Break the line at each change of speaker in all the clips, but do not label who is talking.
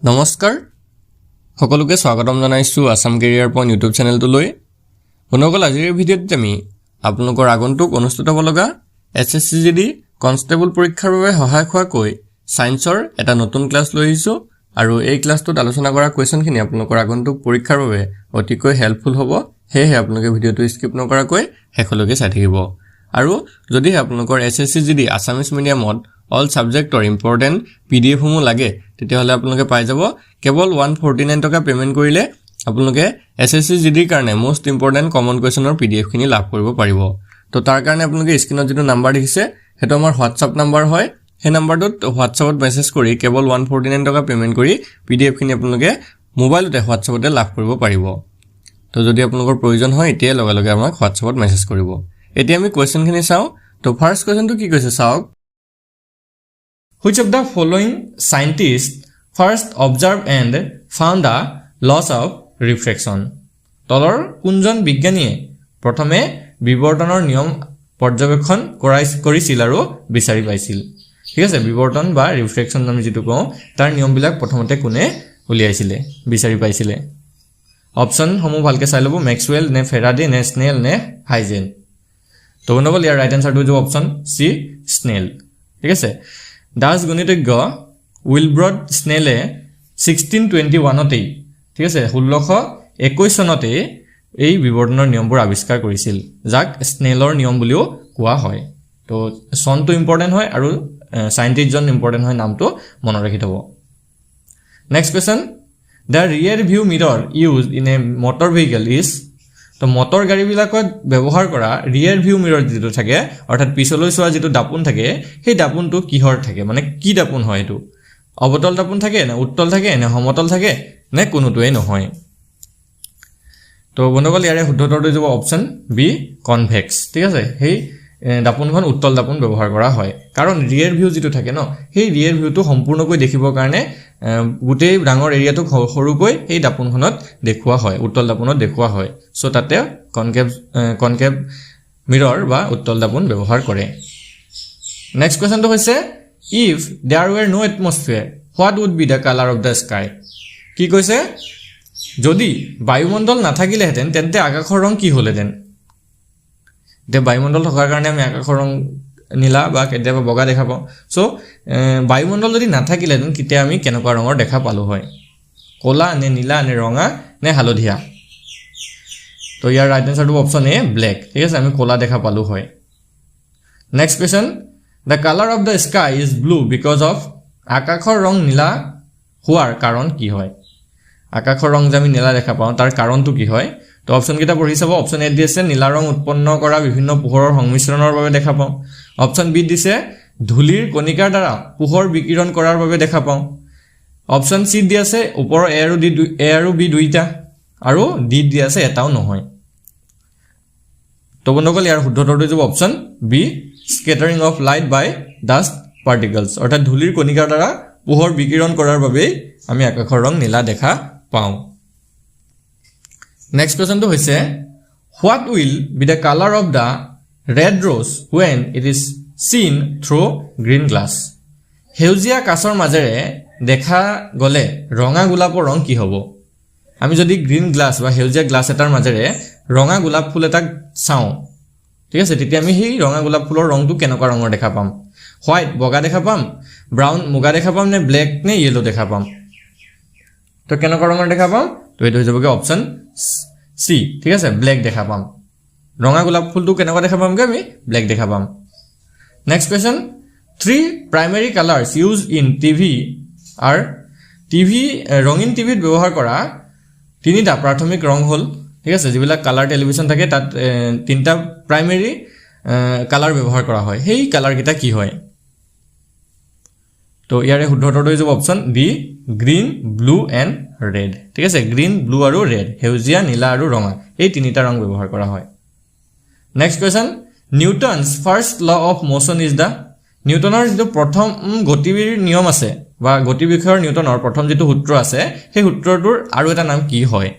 নমস্কাৰ সকলোকে স্বাগতম জনাইছো আসাম কেৰিয়াৰ পইণ্ট ইউটিউব চেনেলটোলৈ। বন্ধুসকল, আজিৰ ভিডিঅ'ত আমি আপোনালোকৰ আগন্তুক অনুষ্ঠিত হ'ব লগা SSCGD কনষ্টেবল পৰীক্ষাৰ বাবে সহায়ক হোৱাকৈ সায়েন্সৰ এটা নতুন ক্লাছ লৈ আহিছোঁ আৰু এই ক্লাছটোত আলোচনা কৰা কুৱেশ্যনখিনি আপোনালোকৰ আগন্তুক পৰীক্ষাৰ বাবে অতিকৈ হেল্পফুল হ'ব। সেয়েহে আপোনালোকে ভিডিঅ'টো স্কিপ নকৰাকৈ শেষলৈকে চাই থাকিব। আৰু যদি আপোনালোকৰ SSCGD আছামিজ মিডিয়ামত অল সাবজেক্টৰ ইম্পৰ্টেন্ট PDF সমূহ লাগে তেতিয়াহ'লে আপোনালোকে পাই যাব। কেৱল 149 টকা পেমেন্ট কৰিলে আপোনালোকে SSCGD ৰ কাৰণে মোষ্ট ইম্পৰ্টেন্ট কমন কুৱেশ্যনৰ PDF খিনি লাভ কৰিব পাৰিব। তো তাৰ কাৰণে আপোনালোকে স্ক্ৰীনত যেটো নাম্বাৰ দেখিছে হেটো আমাৰ WhatsApp নাম্বাৰ হয়। সেই নাম্বাৰটোত WhatsAppত মেছেজ কৰি কেৱল 149 টকা পেমেন্ট কৰি PDF খিনি আপোনালোকে মোবাইলতে WhatsAppতে লাভ কৰিব পাৰিব। তো যদি আপোনালোকৰ প্ৰয়োজন হয় এতিয়া লগে লগে আমাক WhatsAppত মেছেজ কৰিব। এতিয়া আমি কুৱেশ্যনখিনি চাওঁ। তো ফাৰ্স্ট কুৱেশ্যনটো কি কৈছে চাওক। Which of the following scientists first observed and found the laws of refraction? তলৰ কোনজন বিজ্ঞানীয়ে প্ৰথমে বিৱৰ্তনৰ নিয়ম পৰ্যবেক্ষণ কৰিছিল আৰু বিচাৰি পাইছিল? ঠিক আছে, বিৱৰ্তন বা ৰিফ্ৰেকশন আমি যেটো কওঁ তাৰ নিয়মবিলাক প্ৰথমতে কোনে উলিয়াইছিলে বিচাৰি পাইছিলে? অপচন সমূহ ভালকে চাই ল'ব। মেক্সৱেল নে ফেৰাডে নে স্নেল নে হাইজেন? তো বন্ধুসকল, ইয়াৰ ৰাইট আনসাৰটো হৈছে অপচন সি স্নেল। ঠিক আছে, দাস গণিতজ্ঞ উইলব্ৰড স্নেলে 1621 ঠিক আছে 1621 চনতে এই বিৱৰ্তনৰ নিয়মবোৰ আৱিষ্কাৰ কৰিছিল, যাক স্নেলৰ নিয়ম বুলিও কোৱা হয়। তো চনটো ইম্পৰ্টেন্ট হয় আৰু সাইন্টিষ্টজন ইম্পৰ্টেন্ট হয়, নামটো মনত ৰাখি থব। Next question, the rear view মিৰৰ use in a motor vehicle is? তো মটৰ গাড়ীবিলাকত ব্যৱহাৰ কৰা ৰিয়েৰ ভিউ মিৰৰ যেটো থাকে অৰ্থাৎ পিছলৈ চোৱা যেটো দাপোন থাকে, সেই দাপোনটো কিহৰ থাকে, মানে কি দাপোন হয়? এটো অৱতল দাপোন থাকে নে উত্তল থাকে নে সমতল থাকে নে কোনোটোৱে নহয়? তো বন্ধুসকল, ইয়াৰে শুদ্ধ উত্তৰটো হ'ব অপচন বি কনভেক্স। ঠিক আছে, সেই দাপোনখন উত্তল দাপোন ব্যৱহাৰ কৰা হয়, কাৰণ ৰিয়েৰ ভিউ যেটো থাকে ন, সেই ৰিয়েৰ ভিউটো সম্পূৰ্ণকৈ দেখিবৰ কাৰণে গোটেই ডাঙৰ এৰিয়াটোক সৰুকৈ এই দাপোনখনত দেখুওৱা হয়, উত্তল দাপোনত দেখুওৱা হয়। সো তাতে কনকেভ মিৰৰ বা উত্তল দাপোন ব্যৱহাৰ কৰে। নেক্সট কুৱেশ্যনটো হৈছে, if there were no atmosphere what would be the colour of the sky? কি কৈছে? যদি বায়ুমণ্ডল নাথাকিলেহেঁতেন তেন্তে আকাশৰ ৰং কি হ'লহেঁতেন? এতিয়া বায়ুমণ্ডল থকাৰ কাৰণে আমি আকাশৰ ৰং নীলা বা কেতিয়াবা বগা দেখা পাওঁ। সো বায়ুমণ্ডল যদি নাথাকিলেহেঁতেন তেতিয়া আমি কেনেকুৱা ৰঙৰ দেখা পালো হয়? ক'লা নে নীলা নে ৰঙা নে হালধীয়া? তো ইয়াৰ ৰাইট আনসাৰটো অপচন এ ব্লেক। ঠিক আছে, আমি ক'লা দেখা পালো হয়। Next question, the colour of the sky is blue because of? আকাশৰ ৰং নীলা হোৱাৰ কাৰণ কি হয়? আকাশৰ ৰং যে আমি নীলা দেখা পাওঁ তাৰ কাৰণটো কি হয়? তো অপচন কেইটা পঢ়ি চাব। অপচন এ দিছে নীলা ৰং উৎপন্ন কৰা বিভিন্ন পোহৰৰ সংমিশ্ৰণৰ বাবে দেখা পাওঁ। অপচন বি দিছে ধূলিৰ কণিকাৰ দ্বাৰা পোহৰ বিকিৰণ কৰাৰ বাবে দেখা পাওঁ। অপচন চি দি আছে ওপৰৰ এ আৰু বি দুইটা, আৰু ডি দি আছে এটাও নহয়। তো বন্ধুসকল, ইয়াৰ শুদ্ধ উত্তৰটো হ'ব option B scattering of light by dust particles, অৰ্থাৎ ধূলিৰ কণিকাৰ দ্বাৰা পোহৰ বিকিৰণ কৰাৰ বাবেই আমি আকাশৰ ৰং নীলা দেখা পাওঁ। নেক্সট কুৱেশ্যনটো হৈছে, what will be the colour of the red rose when it is চিন থ্ৰু গ্ৰীণ গ্লাছ? সেউজীয়া কাঁচৰ মাজেৰে দেখা গ'লে ৰঙা গোলাপৰ ৰং কি হ'ব? আমি যদি গ্ৰীণ গ্লাছ বা সেউজীয়া গ্লাছ এটাৰ মাজেৰে ৰঙা গোলাপ ফুল এটাক চাওঁ, ঠিক আছে, তেতিয়া আমি সেই ৰঙা গোলাপ ফুলৰ ৰংটো কেনেকুৱা ৰঙৰ দেখা পাম? হোৱাইট বগা দেখা পাম, ব্ৰাউন মুগা দেখা পাম নে ব্লেক নে য়েলো দেখা পাম? তো কেনেকুৱা ৰঙৰ দেখা পাম? তো এইটো হৈ যাবগৈ অপচন চি। ঠিক আছে, ব্লেক দেখা পাম। ৰঙা গোলাপ ফুলটো কেনেকুৱা দেখা পামগৈ? আমি ব্লেক দেখা পাম। Next question, 3 primary colours use in TV are? ৰঙীন টিভিত ব্যৱহাৰ কৰা 3টা প্ৰাথমিক ৰং হ'ল, ঠিক আছে, যিবিলাক কালাৰ টেলিভিশ্যন থাকে তাত 3টা প্ৰাইমেৰী কালাৰ ব্যৱহাৰ কৰা হয়। সেই কালাৰকেইটা কি হয়? তো ইয়াৰে শুদ্ধ উত্তৰটো হৈ যাব option D green blue and red. ঠিক আছে, গ্ৰীণ ব্লু আৰু ৰেড, সেউজীয়া নীলা আৰু ৰঙা, এই 3টা ৰং ব্যৱহাৰ কৰা হয়। Next question, Newton's first law of motion is the? নিউটনৰ যিটো প্ৰথম গতিৰ নিয়ম আছে বা গতি বিষয়ৰ নিউটনৰ প্ৰথম যিটো সূত্ৰ আছে সেই সূত্ৰটোৰ আৰু এটা নাম কি হয়?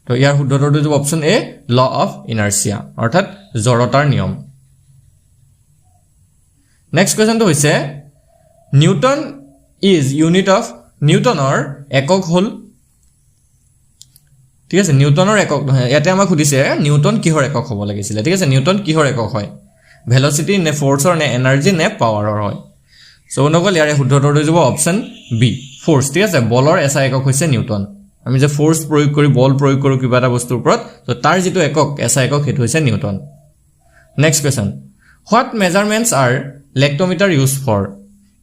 তো ইয়াৰ শুদ্ধ উত্তৰটো হ'ব option A law of inertia, অৰ্থাৎ জড়তাৰ নিয়ম। নেক্সট কুৱেশ্যনটো হৈছে, নিউটন ইজ ইউনিট অফ নিউটনৰ একক হ'ল ঠিক আছে নিউটনৰ একক নহয় ইয়াতে আমাক সুধিছে নিউটন কিহৰ একক হ'ব লাগিছিলে ঠিক আছে নিউটন কিহৰ একক হয় ভেলোচিটি নে ফ'ৰ্চৰ নে এনাৰ্জি নে পাৱাৰৰ হয় সো নকল ইয়াৰে শুদ্ধ উত্তৰটো হৈ যাব অপচন বি ফ'ৰ্চ ঠিক আছে বলৰ এসা একক হৈছে নিউটন আমি যে ফ'ৰ্চ প্ৰয়োগ কৰি বল প্ৰয়োগ কৰো কিবা এটা বস্তুৰ ওপৰত তো তাৰ যেটো একক এসা একক হেতু হৈছে Newton next question what measurements are lactometer use for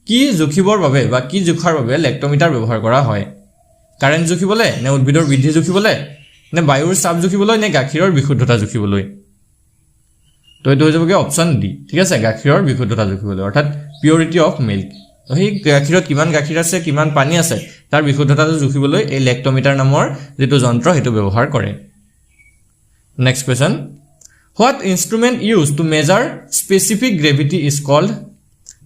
কি জুখিবৰ বাবে বা কি জুখাৰ বাবে লেক্টোমিটাৰ ব্যৱহাৰ কৰা হয় কাৰেন্ট জুখিবলৈ নে উদ্ভিদৰ বৃদ্ধি জুখিবলৈ নে বায়ুৰ চাপ জুখিবলৈ নে গাখীৰৰ বিশুদ্ধতা জুখিবলৈ তো এটো হৈ যাবগে অপচন ডি ঠিক আছে গাখীৰৰ বিশুদ্ধতা জুখিবলৈ অৰ্থাৎ পিউৰিটি অফ মিল্ক তো এই গাখীৰত কিমান গাখীৰ আছে কিমান পানী আছে তাৰ বিশুদ্ধতাটো জুখিবলৈ এই লেক্টোমিটাৰ নামৰ যেটো যন্ত্ৰ হেতু ব্যৱহাৰ কৰে next question what instrument used to measure specific gravity is called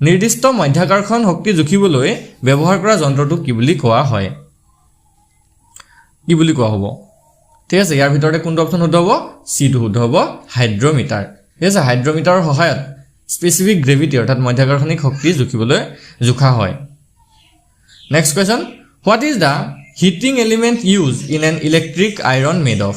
নিৰ্দিষ্ট মধ্যাকৰ্ষণ শক্তি জুখিবলৈ ব্যৱহাৰ কৰা যন্ত্ৰটো কি বুলি কোৱা হয় কি বুলি কোৱা হ'ব ঠিক আছে ইয়াৰ ভিতৰতে কোনটো অপচন শুদ্ধ হ'ব সি টো শুদ্ধ হ'ব হাইড্ৰোমিটাৰ ঠিক আছে হাইড্ৰোমিটাৰৰ সহায়ত স্পেসিফিক গ্ৰেভিটি অৰ্থাৎ মধ্যাকৰ্ষণিক শক্তি জুখিবলৈ জুখা হয় next question what is the heating element use in an electric iron made of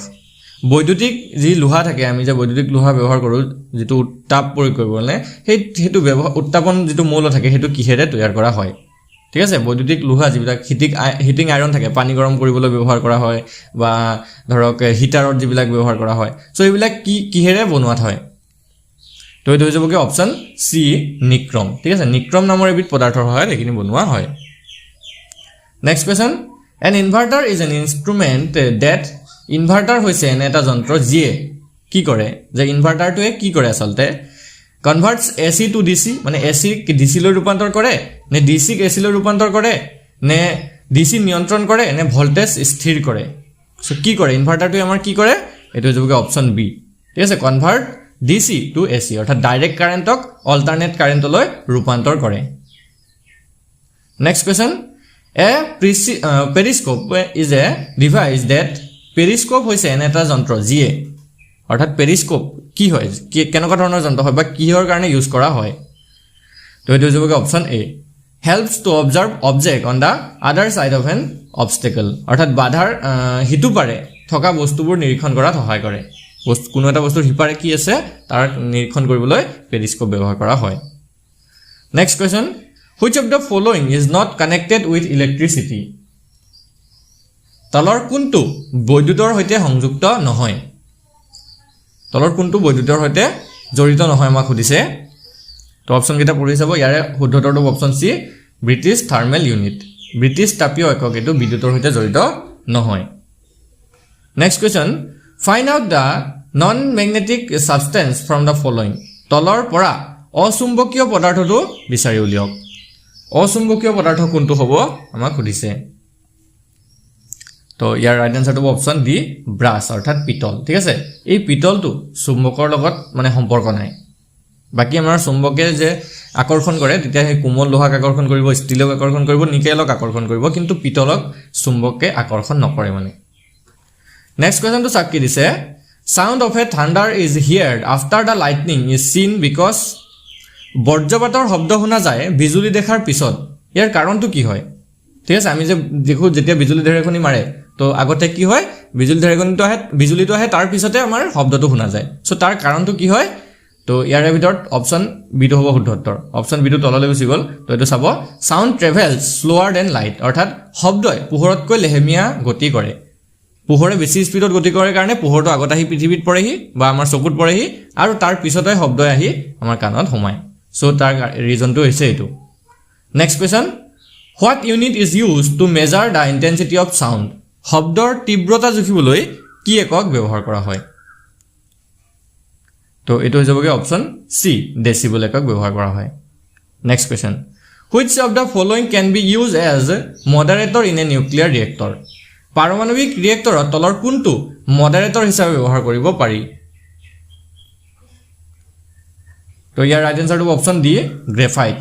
বৈদ্যুতিক যি লোহা থাকে আমি যে বৈদ্যুতিক লোহা ব্যৱহাৰ কৰো যেটো উত্তাপ প্ৰয়োগ কৰিবলৈ হেতু উত্তাপন যেটো মৌল থাকে হেতু কিহেৰে তৈয়াৰ কৰা হয় ঠিক আছে বৈদ্যুতিক লোহা যিবিলাক হিটিং আইৰন থাকে পানী গৰম কৰিবলৈ ব্যৱহাৰ কৰা হয় বা ধৰক হিটাৰত যিবিলাক ব্যৱহাৰ কৰা হয় সো এইবিলাক কিহেৰে বনোৱাত হয় তো এটো হৈ যাবগে অপচন সি নিক্ৰম ঠিক আছে নিক্ৰম নামৰ এবিধ পদাৰ্থৰ সহায়ত এখিনি বনোৱা হয় next question N inverter is an instrument that inverter হৈছে এনে এটা যন্ত্ৰ যিয়ে কি কৰে যে ইনভাৰ্টাৰটোৱে কি কৰে আসলতে কনভাৰ্টস এসি টু ডিসি মানে এসি ক ডিসি লৈ ৰূপান্তৰ কৰে নে ডিসি ক এসি লৈ ৰূপান্তৰ কৰে নে ডিসি নিয়ন্ত্ৰণ কৰে নে ভোল্টেজ স্থিৰ কৰে সো কি কৰে ইনভাৰ্টাৰটোৱে আমাৰ কি কৰে এটো হৈ যাবগে অপচন বি ঠিক আছে কনভাৰ্ট ডিসি টু এসি অৰ্থাৎ ডাইৰেক্ট কাৰেন্টক অল্টাৰনেট কাৰেন্টলৈ ৰূপান্তৰ কৰে next question a periscope is a device that periscope হৈছে এনে এটা যন্ত্ৰ যিয়ে অৰ্থাৎ পেৰিস্কোপ কি হয় কেনেকুৱা ধৰণৰ যন্ত্ৰ হয় বা কিহৰ কাৰণে ইউজ কৰা হয় তো এটো হৈ যাবগে option A helps to observe object on the আদাৰ সাইড অফ এন অবস্টেকল অৰ্থাৎ বাধাৰ হিতু পাৰে থকা বস্তুবোৰ নিৰীক্ষণ কৰাত সহায় কৰে কোনো এটা বস্তুৰ হিপাৰে কি আছে তাৰ নিৰীক্ষণ কৰিবলৈ পেৰিস্কোপ ব্যৱহাৰ কৰা হয় next question which of the following is not connected with electricity তলৰ কোনটো বৈদ্যুতৰ সৈতে সংযুক্ত নহয় তলৰ কোনটো বৈদ্যুতৰ সৈতে জড়িত নহয় আমাক সুধিছে তো অপচন কেইটা পঢ়ি চাব ইয়াৰে শুদ্ধ উত্তৰটো option C British thermal unit British তাপীয় একক এটো বিদ্যুতৰ সৈতে জড়িত নহয় next question find out the non magnetic substance from the following তলৰ পৰা অচুম্বকীয় পদাৰ্থটো বিচাৰি উলিয়াওক অচুম্বকীয় পদাৰ্থ কোনটো হ'ব আমাক সুধিছে তো ইয়াৰ ৰাইট আনসাৰটো অপচন ডি ব্ৰাছ অৰ্থাৎ পিতল ঠিক আছে এই পিতলটো চুম্বকৰ লগত মানে সম্পৰ্ক নাই বাকি আমাৰ চুম্বকে যে আকৰ্ষণ কৰে তেতিয়া হে কোমল লোহাক আকৰ্ষণ কৰিব ষ্টিলক আকৰ্ষণ কৰিব নিকেলক আকৰ্ষণ কৰিব কিন্তু পিতলক চুম্বকে আকৰ্ষণ নকৰে মানে নেক্সট কোৱেশ্চনটো চাক কি দিছে sound of a thunder is heard after the lightning is seen because বজ্ৰপাতৰ শব্দ শুনা যায় বিজুলী দেখাৰ পিছত ইয়াৰ কাৰণটো কি হয় ঠিক আছে আমি যে দেখো যেতিয়া বিজুলী ঢেৰেকণি মাৰে তো আগতে কি হয় বিজুলীটো আহে তাৰ পিছতে আমাৰ শব্দটো শুনা যায় সো তাৰ কাৰণটো কি হয় তো ইয়াৰে ভিতৰত অপচন বি টো হ'ব শুদ্ধ উত্তৰ অপচন বি টো তললৈ গুচি গল তো এটো চাব সাউন্ড ট্ৰেভেলস স্লোৱাৰ দেন লাইট অৰ্থাৎ শব্দই পোহৰতকৈ লেহেমিয়া গতি কৰে পোহৰে বেছি স্পিডত গতি কৰে কাৰণে পোহৰটো আগত আহি পৃথিৱীত পৰেহি বা আমাৰ চকুত পৰেহি আৰু তাৰ পিছতে শব্দই আহি আমাৰ কাণত সোমায় সো তাৰ ৰিজনটো হৈছে এটো next question what unit is used to measure the intensity of sound শব্দৰ তীব্ৰতা জুখিবলৈ কি একক ব্যৱহাৰ কৰা হয় তো এটো হৈ যাবগে অপচন সি ডেসিবল একক ব্যৱহাৰ কৰা হয় next question which of the following can be use as moderator in a nuclear reactor পাৰমাণৱিক ৰিয়েক্টৰত তলৰ কোনটো মডাৰেটৰ হিচাপে ব্যৱহাৰ কৰিব পাৰি তো ইয়াৰ ৰাইট আনসাৰটো অপচন ডি গ্ৰেফাইট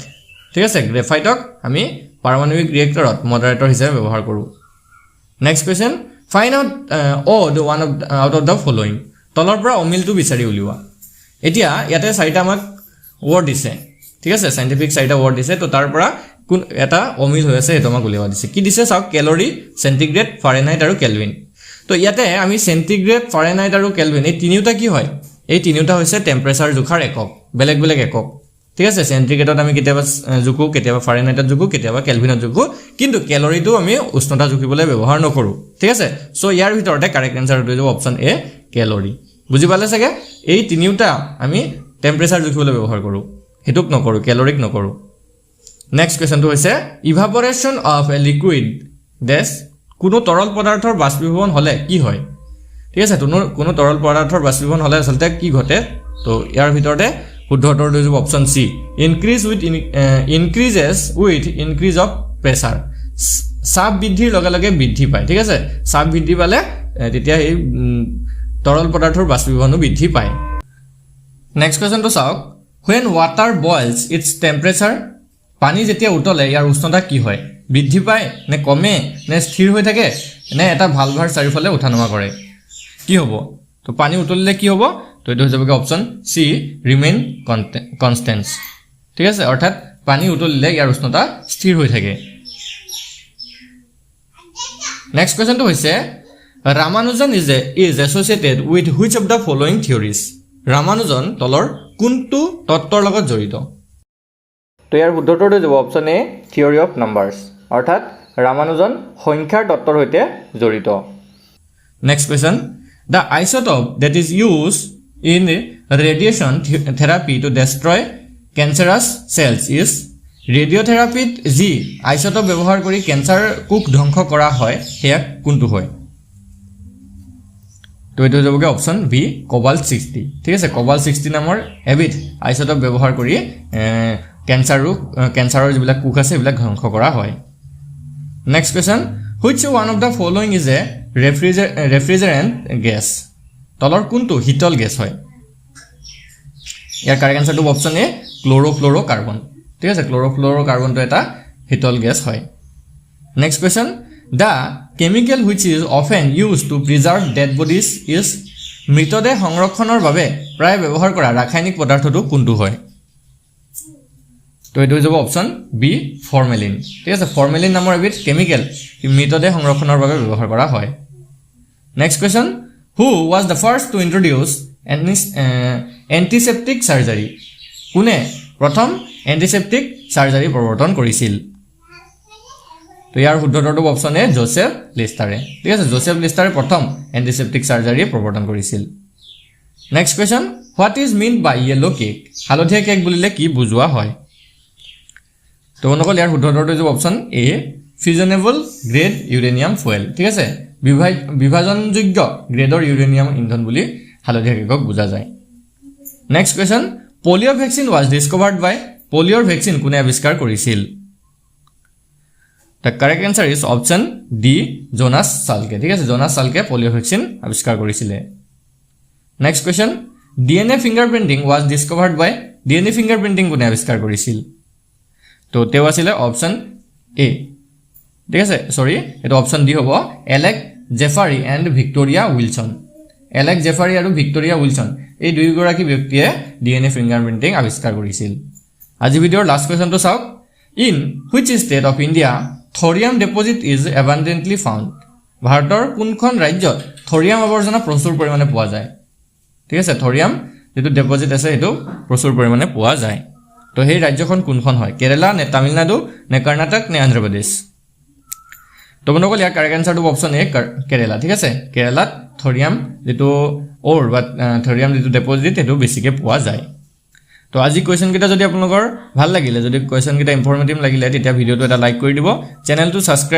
ঠিক আছে গ্ৰেফাইটক আমি পাৰমাণৱিক ৰিয়েক্টৰত মডাৰেটৰ হিচাপে ব্যৱহাৰ কৰো next question find out odd one of out of the following তলৰ পৰা অমিলটো বিচাৰি উলিওৱা এতিয়া ইয়াতে চাৰিটা আমাক ওয়াৰ্ড দিছে ঠিক আছে সাইন্টিফিক চাৰিটা ওয়াৰ্ড দিছে তো তাৰ পৰা কোন এটা অমিল হৈ আছে এটা আমাক উলিয়াব দিছে কি দিছে চাওক ক্যালোৰি সেন্টিগ্ৰেড ফাৰেনহাইট আৰু কেলভিন তো ইয়াতে আমি সেন্টিগ্ৰেড ফাৰেনহাইট আৰু কেলভিন এই তিনিটা কি হয় এই তিনিটা হৈছে টেম্পাৰেচাৰ জোখাৰ একক বেলেগ বেলেগ একক ঠিক আছে সেন্টিগ্ৰেডত আমি কেতিয়াবা জুকো কেতিয়াবা ফাৰেনহাইটত জুকো কেতিয়াবা কেলভিনত জুকো কিন্তু ক্যালোৰিটো আমি উষ্ণতা জুখিবলৈ ব্যৱহাৰ নকৰো ঠিক আছে সো ইয়াৰ ভিতৰতে কাৰেক্ট আনসাৰ হৈ যাব অপচন এ ক্যালোৰি বুজি পালে চাগে এই তিনিটা আমি টেম্পাৰেচাৰ জুখিবলৈ ব্যৱহাৰ কৰো হেতুক নকৰো ক্যালোৰিক নকৰো নেক্সট কোৱেশ্চনটো হৈছে ইভাপোৰেশন অফ এ লিকুইড ডেছ কোনো তৰল পদাৰ্থৰ বাষ্পীভৱন হলে কি হয় ঠিক আছে কোনো তৰল পদাৰ্থৰ বাষ্পীভৱন হলে আসলতে কি ঘটে তো ইয়াৰ ভিতৰতে শুদ্ধ উত্তৰ হৈ যাব option C increases with increase of pressure চাপ বৃদ্ধিৰ লগে লগে বৃদ্ধি পায় ঠিক আছে চাপ বৃদ্ধি পালে তেতিয়া এই তৰল পদাৰ্থৰ বাষ্পীভৱনো বৃদ্ধি পায় নেক্সট কোৱেশ্চনটো চাওক when water boils its temperature পানী যেতিয়া উতলে ইয়াৰ উষ্ণতা কি হয় বৃদ্ধি পায় নে কমে নে স্থিৰ হৈ থাকে নে এটা ভালভাৰ চাৰিফালে উঠানমা কৰে কি হ'ব তো পানী উতলিলে কি হ'ব তো এটা হৈ যাব অপচন সি ৰিমেইন কনস্ট্যান্ট ঠিক আছে অৰ্থাৎ পানী উতলিলে ইয়াৰ উষ্ণতা স্থিৰ হৈ থাকে নেক্সট কোৱেশ্চনটো হৈছে Ramanujan is associated with which of the following theories Ramanujan তলৰ কোনটো তত্ত্বৰ লগত জড়িত তো ইয়াৰ শুদ্ধ উত্তৰটো হৈ যাব option A theory of numbers অৰ্থাৎ ৰামানুজন সংখ্যাৰ তত্ত্বৰ সৈতে জড়িত next question the isotope that is used in radiation therapy to destroy cancerous cells is radiotherapy যি আইসোটোপ ব্যৱহাৰ কৰি ক্যান্সাৰ কোষ ধ্বংস কৰা হয় হেয়া কোনটো হয় তো এটো যাব অপচন বি কোবাল্ট 60 ঠিক আছে কোবাল্ট 60 নামৰ এবিধ আইসোটোপ ব্যৱহাৰ কৰি ক্যান্সাৰৰ যিবিলাক কোষ আছে এইবিলাক ধ্বংস কৰা হয় next question which one of the following is a refrigerant gas তলৰ কোনটো শীতল গেছ হয় ইয়াৰ কাৰেক্ট আনসাৰটো অপচন এ ক্লোৰোফ্লোৰোকাৰ্বন ঠিক আছে ক্লোৰোফ্লোৰোকাৰ্বনটো এটা শীতল গেছ হয় next question the chemical which is often used to preserve dead bodies is মৃতদেহ সংৰক্ষণৰ বাবে প্ৰায় ব্যৱহাৰ কৰা ৰাসায়নিক পদাৰ্থটো কোনটো হয় তো এটো হৈ যাব অপচন বি ফৰ্মেলিন ঠিক আছে ফৰ্মেলিন নামৰ এবিধ কেমিক্যাল মৃতদেহ সংৰক্ষণৰ বাবে ব্যৱহাৰ কৰা হয় next question who was the first to introduce antiseptic surgery কোনে প্ৰথম এন্টিসেপ্টিক সাৰ্জাৰি প্ৰৱৰ্তন কৰিছিল তো ইয়াৰ শুদ্ধ উত্তৰটো অপচন এ জোসেফ লিষ্টাৰে ঠিক আছে জোসেফ লিষ্টাৰে প্ৰথম এন্টিসেপ্টিক সাৰ্জাৰি প্ৰৱৰ্তন কৰিছিল next question what is mean by yellow cake হালধীয়া কেক বুলিলে কি বুজোৱা হয় তো নকল ইয়াৰ শুদ্ধ উত্তৰটো হ'ব অপচন এ ফিউজনেবল গ্ৰেড ইউৰেনিয়াম ফুয়েল ঠিক আছে বিভাজনযোগ্য গ্ৰেডৰ ইউৰেনিয়াম ইন্ধন বুলি হালধীয়া কেকক বুজা যায় next question polio vaccine was discovered by পলিঅৰ ভ্যাকচিন কোনে আৱিষ্কাৰ কৰিছিল The correct answer is option D Jonas Salk ঠিক আছে জোনাছ সাল্কে পলিঅ ভ্যাকচিন আৱিষ্কাৰ কৰিছিল next question DNA fingerprinting was discovered by DNA fingerprinting কোনে আৱিষ্কাৰ কৰিছিল তো তেও আছিল অপচন এ ঠিক আছে সৰি এটা অপচন ডি হ'ব এলেক জেফাৰি এণ্ড ভিক্টোৰিয়া উইলসন এলেক জেফাৰি আৰু ভিক্টোৰিয়া উইলসন এই দুই গৰাকী ব্যক্তিয়ে DNA fingerprinting আৱিষ্কাৰ কৰিছিল আজি ভিডিঅ'ৰ লাষ্ট কোৱেশ্চনটো চাওক in which state of India thorium deposit is abundantly found ভাৰতৰ কোনখন ৰাজ্যত থৰিয়াম আৱৰ্জনা প্ৰচুৰ পৰিমাণে পোৱা যায় ঠিক আছে থৰিয়াম যেটো ডিপোজিট আছে এটো প্ৰচুৰ পৰিমাণে পোৱা যায় তো সেই ৰাজ্যখন কোনখন হয় কেৰালা নে তামিলনাডু নে কৰ্ণাটক নে অন্ধ্ৰ প্ৰদেশ তো বন্ধুসকল ইয়াৰ কাৰেক্ট আনসাৰটো অপচন এ কেৰালা ঠিক আছে কেৰালাত থৰিয়াম যেটো অৰ বা থৰিয়াম যেটো ডিপোজিট এটো বেছিকে পোৱা যায় তো আজি কোৱেশ্চন কিটা যদি আপোনালোকৰ ভাল লাগিলে যদি কোৱেশ্চন কিটা ইনফৰমেটিভ লাগিলে তেতিয়া ভিডিঅটো এটা লাইক কৰি দিব চেনেলটো সাবস্ক্ৰাইব